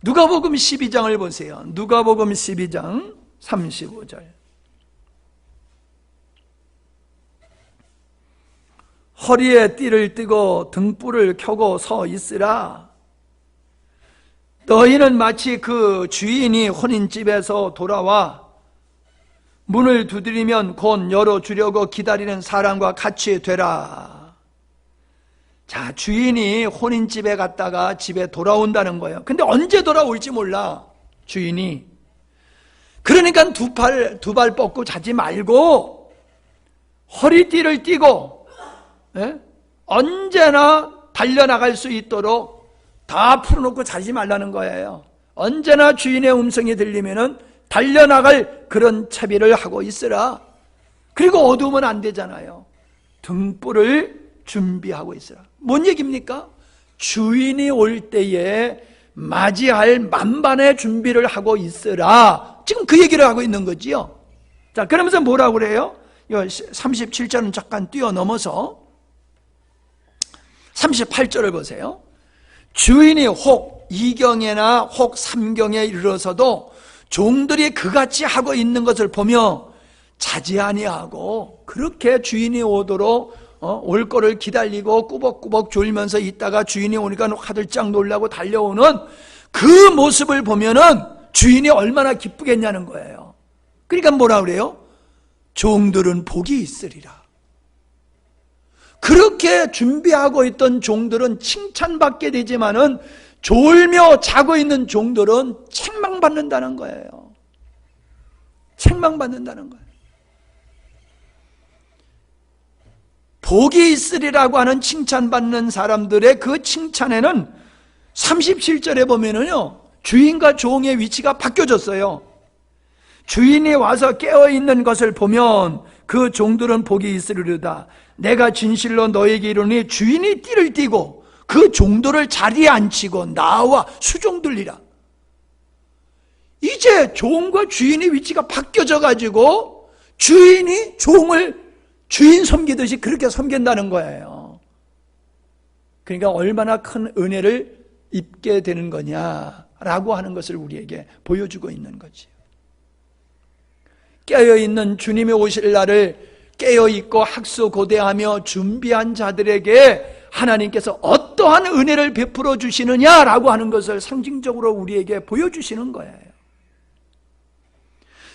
누가복음 12장을 보세요. 누가복음 12장 35절. 허리에 띠를 띠고 등불을 켜고 서 있으라. 너희는 마치 그 주인이 혼인집에서 돌아와 문을 두드리면 곧 열어주려고 기다리는 사람과 같이 되라. 자, 주인이 혼인집에 갔다가 집에 돌아온다는 거예요. 근데 언제 돌아올지 몰라, 주인이. 그러니까 두 발 뻗고 자지 말고 허리띠를 띠고, 언제나 달려나갈 수 있도록 다 풀어놓고 자지 말라는 거예요. 언제나 주인의 음성이 들리면은 달려나갈 그런 채비를 하고 있으라. 그리고 어두우면 안 되잖아요. 등불을 준비하고 있으라. 뭔 얘기입니까? 주인이 올 때에 맞이할 만반의 준비를 하고 있으라. 지금 그 얘기를 하고 있는 거지요. 자, 그러면서 뭐라고 그래요? 37절은 잠깐 뛰어넘어서 38절을 보세요. 주인이 혹 2경에나 혹 3경에 이르러서도 종들이 그같이 하고 있는 것을 보며 자지 아니하고 그렇게 주인이 오도록 올 거를 기다리고 꾸벅꾸벅 졸면서 있다가 주인이 오니까 화들짝 놀라고 달려오는 그 모습을 보면은 주인이 얼마나 기쁘겠냐는 거예요. 그러니까 뭐라 그래요? 종들은 복이 있으리라. 그렇게 준비하고 있던 종들은 칭찬받게 되지만은 졸며 자고 있는 종들은 책망받는다는 거예요. 책망받는다는 거예요. 복이 있으리라고 하는 칭찬받는 사람들의 그 칭찬에는 37절에 보면은요, 주인과 종의 위치가 바뀌어졌어요. 주인이 와서 깨어있는 것을 보면 그 종들은 복이 있으리로다. 내가 진실로 너에게 이르노니 주인이 띠를 띠고 그 종들을 자리에 앉히고 나와 수종들리라. 이제 종과 주인의 위치가 바뀌어져 가지고 주인이 종을 주인 섬기듯이 그렇게 섬긴다는 거예요. 그러니까 얼마나 큰 은혜를 입게 되는 거냐라고 하는 것을 우리에게 보여주고 있는 거지. 깨어있는 주님이 오실 날을 깨어있고 학수고대하며 준비한 자들에게 하나님께서 어떠한 은혜를 베풀어 주시느냐라고 하는 것을 상징적으로 우리에게 보여주시는 거예요.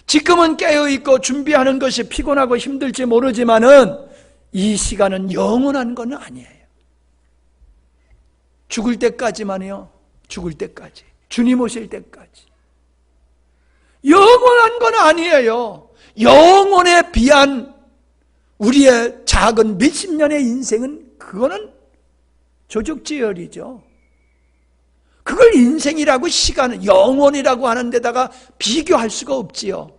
지금은 깨어있고 준비하는 것이 피곤하고 힘들지 모르지만은 이 시간은 영원한 건 아니에요. 죽을 때까지만요. 죽을 때까지. 주님 오실 때까지. 영원한 건 아니에요. 영원에 비한 우리의 작은 몇십 년의 인생은 그거는 조족지열이죠. 그걸 인생이라고 시간을 영원이라고 하는 데다가 비교할 수가 없지요.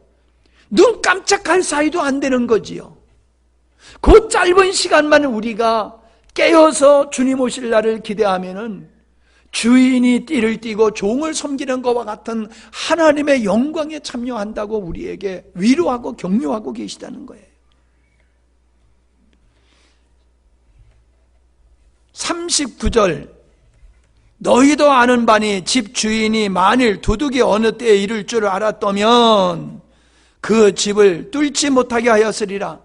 눈 깜짝할 사이도 안 되는 거지요. 그 짧은 시간만 우리가 깨어서 주님 오실 날을 기대하면은 주인이 띠를 띠고 종을 섬기는 것과 같은 하나님의 영광에 참여한다고 우리에게 위로하고 격려하고 계시다는 거예요. 39절 너희도 아는 바니 집 주인이 만일 도둑이 어느 때에 이를 줄 알았다면 그 집을 뚫지 못하게 하였으리라.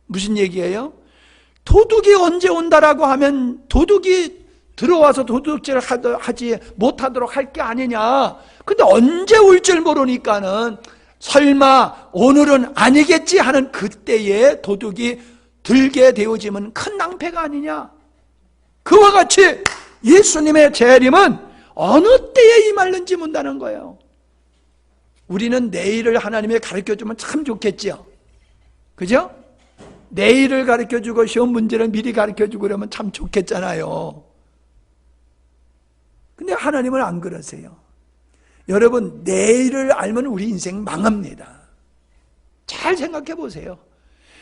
무슨 얘기예요? 도둑이 언제 온다라고 하면 도둑이 들어와서 도둑질을 하지 못하도록 할 게 아니냐. 근데 언제 올 줄 모르니까는 설마 오늘은 아니겠지 하는 그때의 도둑이 들게 되어지면 큰 낭패가 아니냐. 그와 같이 예수님의 재림은 어느 때에 임할는지 묻다는 거예요. 우리는 내일을 하나님이 가르쳐주면 참 좋겠죠. 그죠? 내일을 가르쳐주고 시험 문제를 미리 가르쳐주고 그러면 참 좋겠잖아요. 근데 하나님은 안 그러세요. 여러분, 내일을 알면 우리 인생 망합니다. 잘 생각해 보세요.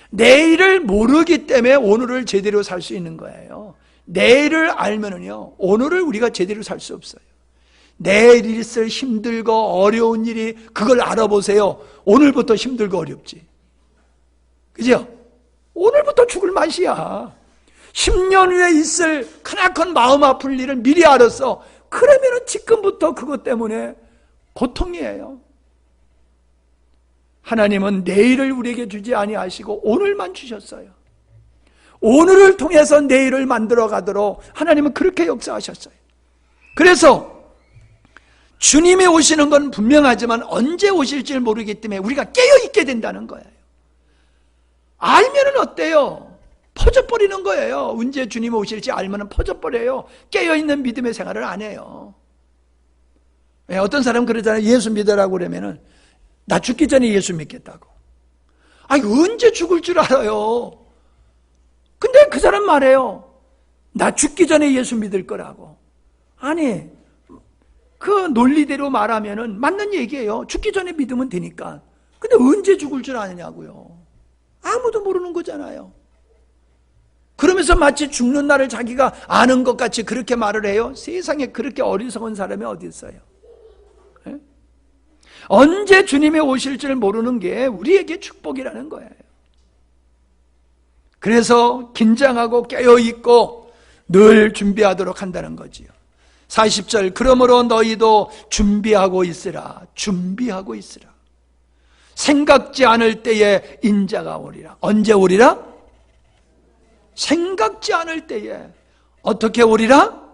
내일을 모르기 때문에 오늘을 제대로 살 수 있는 거예요. 내일을 알면은요, 오늘을 우리가 제대로 살 수 없어요. 내일 있을 힘들고 어려운 일이 그걸 알아보세요. 오늘부터 힘들고 어렵지. 그죠? 오늘부터 죽을 맛이야. 10년 후에 있을 크나큰 마음 아플 일을 미리 알았어. 그러면은 지금부터 그것 때문에 고통이에요. 하나님은 내일을 우리에게 주지 아니하시고 오늘만 주셨어요. 오늘을 통해서 내일을 만들어 가도록 하나님은 그렇게 역사하셨어요. 그래서 주님이 오시는 건 분명하지만 언제 오실지 모르기 때문에 우리가 깨어있게 된다는 거예요. 알면은 어때요? 퍼져버리는 거예요. 언제 주님이 오실지 알면은 퍼져버려요. 깨어있는 믿음의 생활을 안 해요. 어떤 사람 그러잖아요. 예수 믿으라고 그러면은 나 죽기 전에 예수 믿겠다고. 아니, 언제 죽을 줄 알아요? 근데 그 사람 말해요. 나 죽기 전에 예수 믿을 거라고. 아니, 그 논리대로 말하면은 맞는 얘기예요. 죽기 전에 믿으면 되니까. 근데 언제 죽을 줄 아느냐고요. 아무도 모르는 거잖아요. 그러면서 마치 죽는 날을 자기가 아는 것 같이 그렇게 말을 해요. 세상에 그렇게 어리석은 사람이 어디 있어요? 네? 언제 주님이 오실 줄 모르는 게 우리에게 축복이라는 거예요. 그래서 긴장하고 깨어있고 늘 준비하도록 한다는 거지요. 40절, 그러므로 너희도 준비하고 있으라. 준비하고 있으라. 생각지 않을 때에 인자가 오리라. 언제 오리라? 생각지 않을 때에. 어떻게 오리라?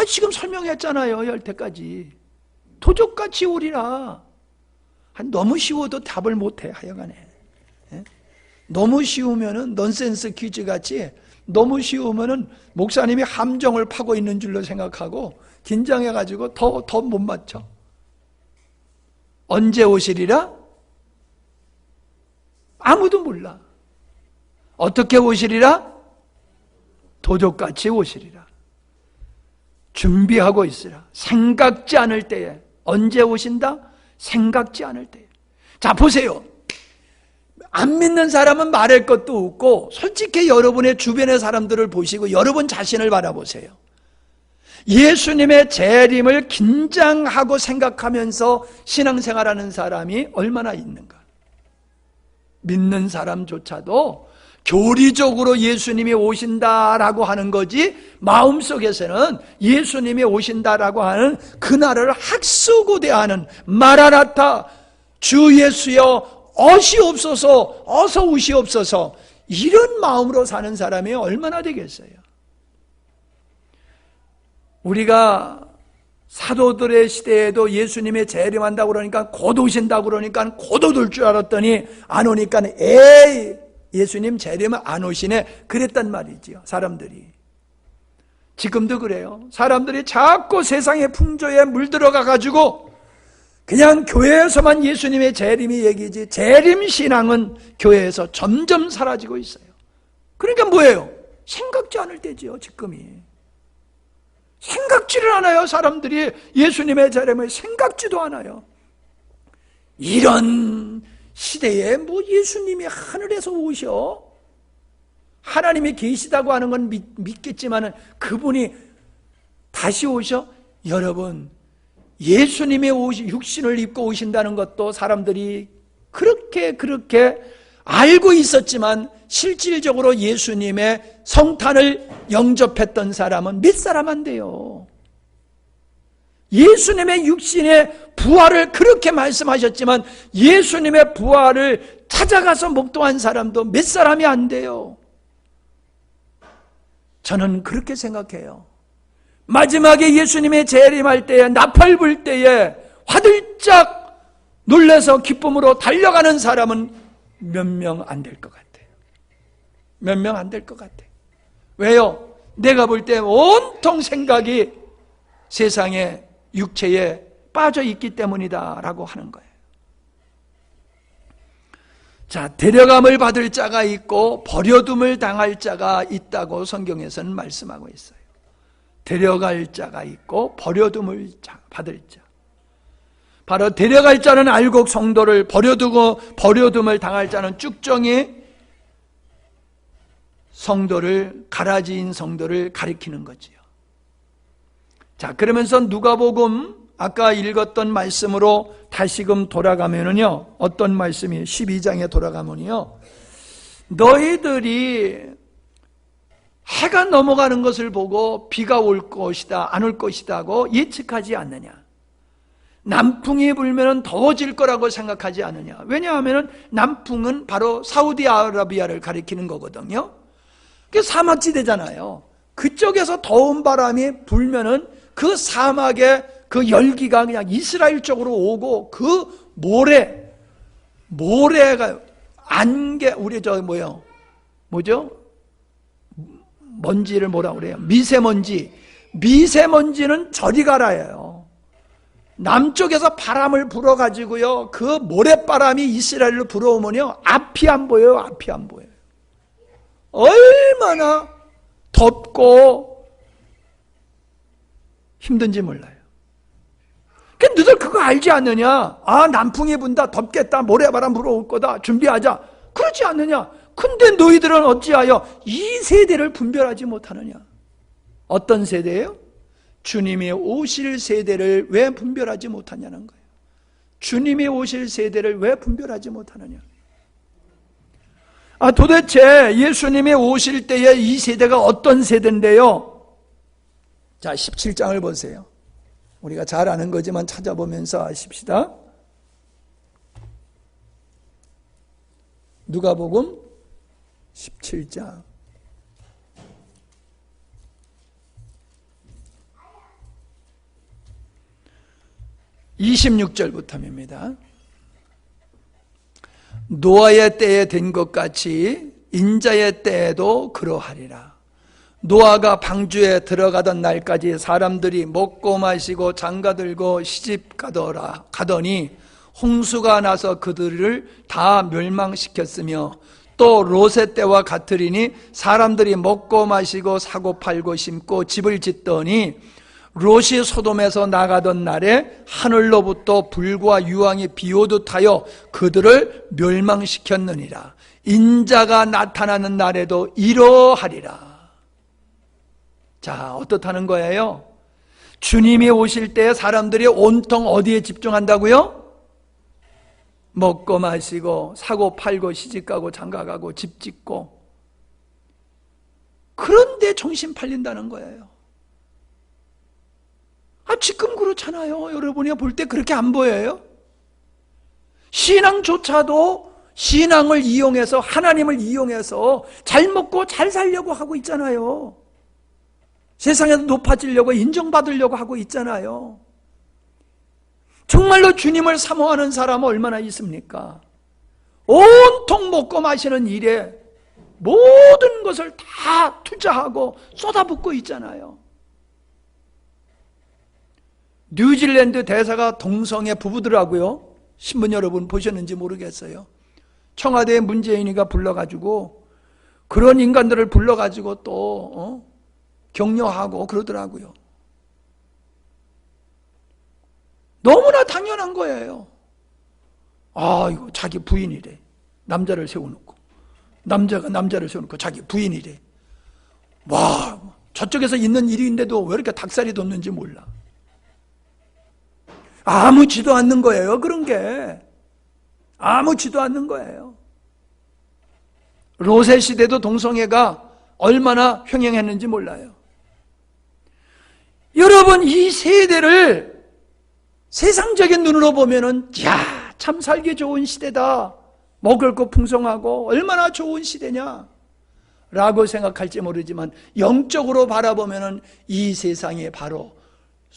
지금 설명했잖아요. 열때까지. 도적같이 오리라. 너무 쉬워도 답을 못해. 하여간에. 너무 쉬우면은 넌센스 퀴즈 같이 너무 쉬우면은 목사님이 함정을 파고 있는 줄로 생각하고 긴장해가지고 더 못 맞춰. 언제 오시리라? 아무도 몰라. 어떻게 오시리라? 도적같이 오시리라. 준비하고 있으라. 생각지 않을 때에. 언제 오신다? 생각지 않을 때에. 자, 보세요. 안 믿는 사람은 말할 것도 없고 솔직히 여러분의 주변의 사람들을 보시고 여러분 자신을 바라보세요. 예수님의 재림을 긴장하고 생각하면서 신앙생활하는 사람이 얼마나 있는가. 믿는 사람조차도 교리적으로 예수님이 오신다라고 하는 거지 마음속에서는 예수님이 오신다라고 하는 그날을 학수고대하는 마라나타 주 예수여 어시옵소서 어서 오시옵소서 이런 마음으로 사는 사람이 얼마나 되겠어요. 우리가 사도들의 시대에도 예수님의 재림한다고 그러니까 곧 오신다고 그러니까 곧 올 줄 알았더니 안 오니까 에이 예수님 재림은 안 오시네 그랬단 말이지요. 사람들이 지금도 그래요. 사람들이 자꾸 세상의 풍조에 물들어가 가지고 그냥 교회에서만 예수님의 재림이 얘기지 재림신앙은 교회에서 점점 사라지고 있어요. 그러니까 뭐예요? 생각지 않을 때지요. 지금이 생각지를 않아요. 사람들이 예수님의 재림을 생각지도 않아요. 이런 시대에 뭐 예수님이 하늘에서 오셔? 하나님이 계시다고 하는 건 믿겠지만 그분이 다시 오셔? 여러분 예수님의 육신을 입고 오신다는 것도 사람들이 그렇게 알고 있었지만 실질적으로 예수님의 성탄을 영접했던 사람은 몇 사람 안 돼요. 예수님의 육신의 부활을 그렇게 말씀하셨지만 예수님의 부활을 찾아가서 목도한 사람도 몇 사람이 안 돼요. 저는 그렇게 생각해요. 마지막에 예수님의 재림할 때에 나팔 불 때에 화들짝 놀라서 기쁨으로 달려가는 사람은 몇 명 안 될 것 같아요. 몇 명 안 될 것 같아요. 왜요? 내가 볼 때 온통 생각이 세상의 육체에 빠져 있기 때문이다 라고 하는 거예요. 자, 데려감을 받을 자가 있고 버려둠을 당할 자가 있다고 성경에서는 말씀하고 있어요. 데려갈 자가 있고 버려둠을 받을 자. 바로 데려갈 자는 알곡 성도를, 버려둠을 당할 자는 쭉정이 성도를, 가라지인 성도를 가리키는 거지요. 자, 그러면서 누가복음 아까 읽었던 말씀으로 다시금 돌아가면은요, 어떤 말씀이 12장에 돌아가면요, 너희들이 해가 넘어가는 것을 보고 비가 올 것이다, 안 올 것이다 하고 예측하지 않느냐? 남풍이 불면 더워질 거라고 생각하지 않느냐? 왜냐하면 남풍은 바로 사우디아라비아를 가리키는 거거든요. 그게 사막지대잖아요. 그쪽에서 더운 바람이 불면은 그 사막의 그 열기가 그냥 이스라엘 쪽으로 오고 그 모래가 안개, 우리 뭐죠? 먼지를 뭐라 그래요? 미세먼지는 저리 가라예요. 남쪽에서 바람을 불어가지고요, 그 모래바람이 이스라엘로 불어오면요, 앞이 안 보여요. 앞이 안 보여요. 얼마나 덥고 힘든지 몰라요. 너희들 그거 알지 않느냐? 아, 남풍이 분다, 덥겠다, 모래바람 불어올 거다, 준비하자. 그렇지 않느냐? 근데 너희들은 어찌하여 이 세대를 분별하지 못하느냐? 어떤 세대예요? 주님이 오실 세대를 왜 분별하지 못하냐는 거예요. 주님이 오실 세대를 왜 분별하지 못하느냐? 아, 도대체 예수님이 오실 때에 이 세대가 어떤 세대인데요? 자, 17장을 보세요. 우리가 잘 아는 거지만 찾아보면서 아십시다. 누가복음 17장 26절부터입니다. 노아의 때에 된 것 같이 인자의 때에도 그러하리라. 노아가 방주에 들어가던 날까지 사람들이 먹고 마시고 장가들고 시집가더니 홍수가 나서 그들을 다 멸망시켰으며 또 롯의 때와 같으리니 사람들이 먹고 마시고 사고 팔고 심고 집을 짓더니 롯이 소돔에서 나가던 날에 하늘로부터 불과 유황이 비오듯 하여 그들을 멸망시켰느니라. 인자가 나타나는 날에도 이러하리라. 자, 어떻다는 거예요? 주님이 오실 때 사람들이 온통 어디에 집중한다고요? 먹고 마시고 사고 팔고 시집가고 장가가고 집 짓고, 그런데 정신 팔린다는 거예요. 아, 지금 그렇잖아요. 여러분이 볼 때 그렇게 안 보여요? 신앙조차도 신앙을 이용해서, 하나님을 이용해서 잘 먹고 잘 살려고 하고 있잖아요. 세상에서 높아지려고, 인정받으려고 하고 있잖아요. 정말로 주님을 사모하는 사람은 얼마나 있습니까? 온통 먹고 마시는 일에 모든 것을 다 투자하고 쏟아붓고 있잖아요. 뉴질랜드 대사가 동성애 부부더라고요. 신문 여러분 보셨는지 모르겠어요. 청와대에 문재인이가 불러가지고 그런 인간들을 불러가지고 또 격려하고 그러더라고요. 너무나 당연한 거예요. 아, 이거 자기 부인이래. 남자를 세워놓고, 남자가 남자를 세워놓고 자기 부인이래. 와, 저쪽에서 있는 일인데도 왜 이렇게 닭살이 돋는지 몰라. 아무지도 않는 거예요. 그런 게 아무지도 않는 거예요. 롯의 시대도 동성애가 얼마나 횡행했는지 몰라요. 여러분, 이 세대를 세상적인 눈으로 보면은, 야, 참 살기 좋은 시대다, 먹을 거 풍성하고 얼마나 좋은 시대냐 라고 생각할지 모르지만, 영적으로 바라보면은 이 세상이 바로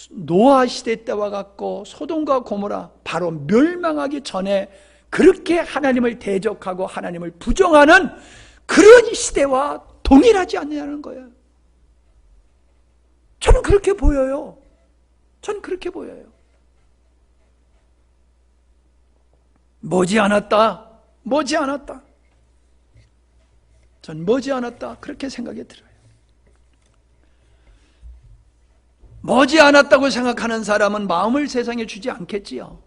노아 시대 때와 같고 소돔과 고모라 바로 멸망하기 전에 그렇게 하나님을 대적하고 하나님을 부정하는 그런 시대와 동일하지 않느냐는 거예요. 저는 그렇게 보여요. 저는 그렇게 보여요. 머지않았다. 전 머지않았다. 그렇게 생각이 들어요. 머지않았다고 생각하는 사람은 마음을 세상에 주지 않겠지요.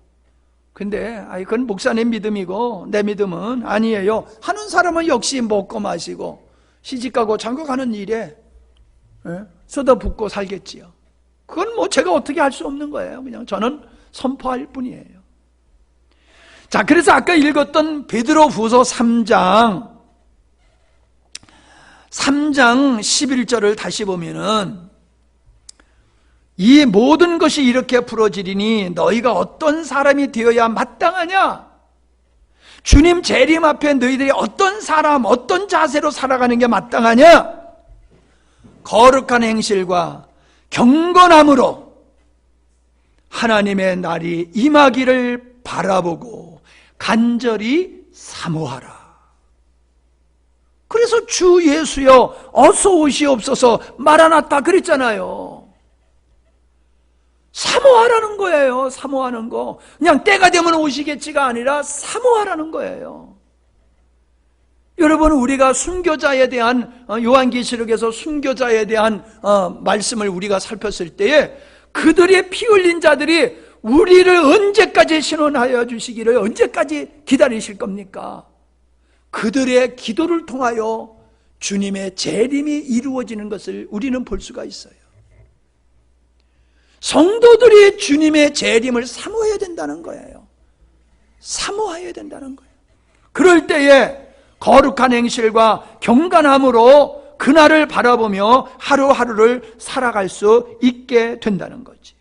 근데 그건 목사님 믿음이고 내 믿음은 아니에요 하는 사람은 역시 먹고 마시고 시집가고 장가가는 일에 쏟아붓고 살겠지요. 그건 뭐 제가 어떻게 할 수 없는 거예요. 그냥 저는 선포할 뿐이에요. 자, 그래서 아까 읽었던 베드로후서 3장 11절을 다시 보면은 이 모든 것이 이렇게 풀어지리니 너희가 어떤 사람이 되어야 마땅하냐? 주님 재림 앞에 너희들이 어떤 사람, 어떤 자세로 살아가는 게 마땅하냐? 거룩한 행실과 경건함으로 하나님의 날이 임하기를 바라보고 간절히 사모하라. 그래서 주 예수여 어서 오시옵소서 마라나타 그랬잖아요. 사모하라는 거예요. 사모하는 거. 그냥 때가 되면 오시겠지가 아니라 사모하라는 거예요. 여러분, 우리가 순교자에 대한 요한계시록에서 순교자에 대한 말씀을 우리가 살폈을 때에 그들의 피 흘린 자들이 우리를 언제까지 신원하여 주시기를 언제까지 기다리실 겁니까? 그들의 기도를 통하여 주님의 재림이 이루어지는 것을 우리는 볼 수가 있어요. 성도들이 주님의 재림을 사모해야 된다는 거예요. 사모해야 된다는 거예요. 그럴 때에 거룩한 행실과 경건함으로 그날을 바라보며 하루하루를 살아갈 수 있게 된다는 거지.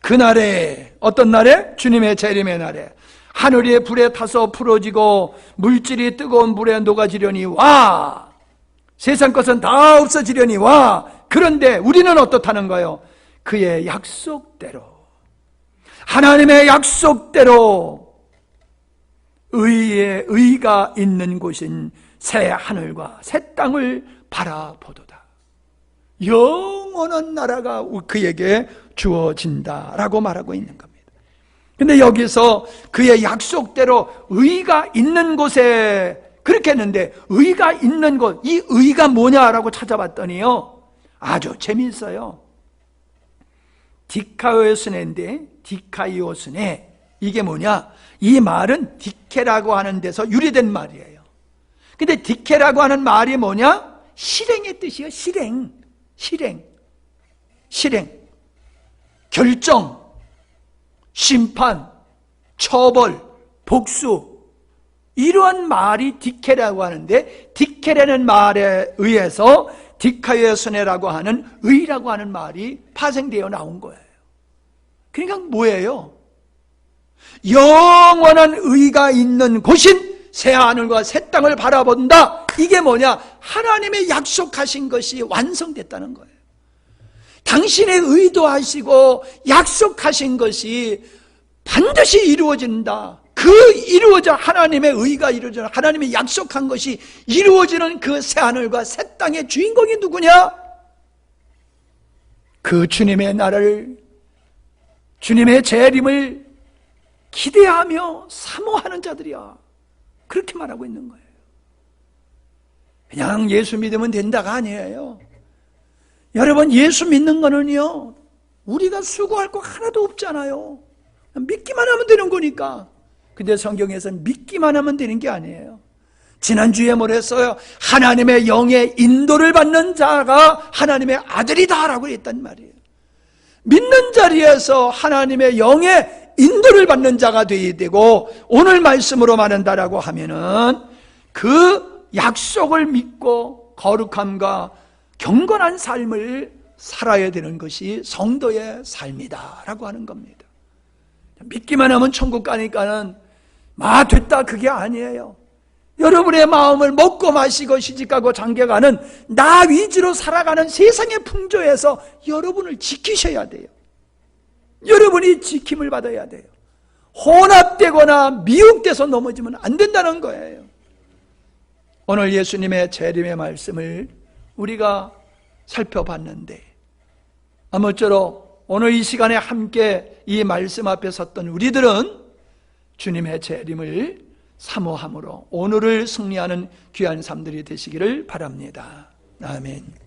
그날에, 어떤 날에? 주님의 재림의 날에 하늘이 불에 타서 풀어지고 물질이 뜨거운 물에 녹아지려니 와! 세상 것은 다 없어지려니 와! 그런데 우리는 어떻다는 거예요? 그의 약속대로, 하나님의 약속대로 의가 있는 곳인 새 하늘과 새 땅을 바라보도다. 영원한 나라가 그에게 주어진다라고 말하고 있는 겁니다. 근데 여기서 그의 약속대로 의가 있는 곳에 그렇게 했는데 의가 있는 곳, 이 의가 뭐냐라고 찾아봤더니요 아주 재미있어요. 디카이오스네인데 디카이오스네 이게 뭐냐? 이 말은 디케라고 하는 데서 유래된 말이에요. 근데 디케라고 하는 말이 뭐냐? 실행의 뜻이에요. 실행, 결정, 심판, 처벌, 복수, 이러한 말이 디케라고 하는데 디케라는 말에 의해서 디카이오스네라고 하는 의라고 하는 말이 파생되어 나온 거예요. 그러니까 뭐예요? 영원한 의가 있는 곳인 새하늘과 새 땅을 바라본다. 이게 뭐냐? 하나님의 약속하신 것이 완성됐다는 거예요. 당신의 의도하시고 약속하신 것이 반드시 이루어진다. 하나님의 의가 이루어지는, 하나님의 약속한 것이 이루어지는 그 새하늘과 새 땅의 주인공이 누구냐? 그 주님의 나라를, 주님의 재림을 기대하며 사모하는 자들이야. 그렇게 말하고 있는 거예요. 그냥 예수 믿으면 된다가 아니에요. 여러분, 예수 믿는 거는요, 우리가 수고할 거 하나도 없잖아요. 믿기만 하면 되는 거니까. 근데 성경에서는 믿기만 하면 되는 게 아니에요. 지난주에 뭐랬어요? 하나님의 영의 인도를 받는 자가 하나님의 아들이다라고 했단 말이에요. 믿는 자리에서 하나님의 영의 인도를 받는 자가 되어야 되고, 오늘 말씀으로 말한다라고 하면은 그 약속을 믿고 거룩함과 경건한 삶을 살아야 되는 것이 성도의 삶이다라고 하는 겁니다. 믿기만 하면 천국 가니까는 됐다, 그게 아니에요. 여러분의 마음을 먹고 마시고 시집가고 장가가는 나 위주로 살아가는 세상의 풍조에서 여러분을 지키셔야 돼요. 여러분이 지킴을 받아야 돼요. 혼합되거나 미혹돼서 넘어지면 안 된다는 거예요. 오늘 예수님의 재림의 말씀을 우리가 살펴봤는데 아무쪼록 오늘 이 시간에 함께 이 말씀 앞에 섰던 우리들은 주님의 재림을 사모함으로 오늘을 승리하는 귀한 삶들이 되시기를 바랍니다. 아멘.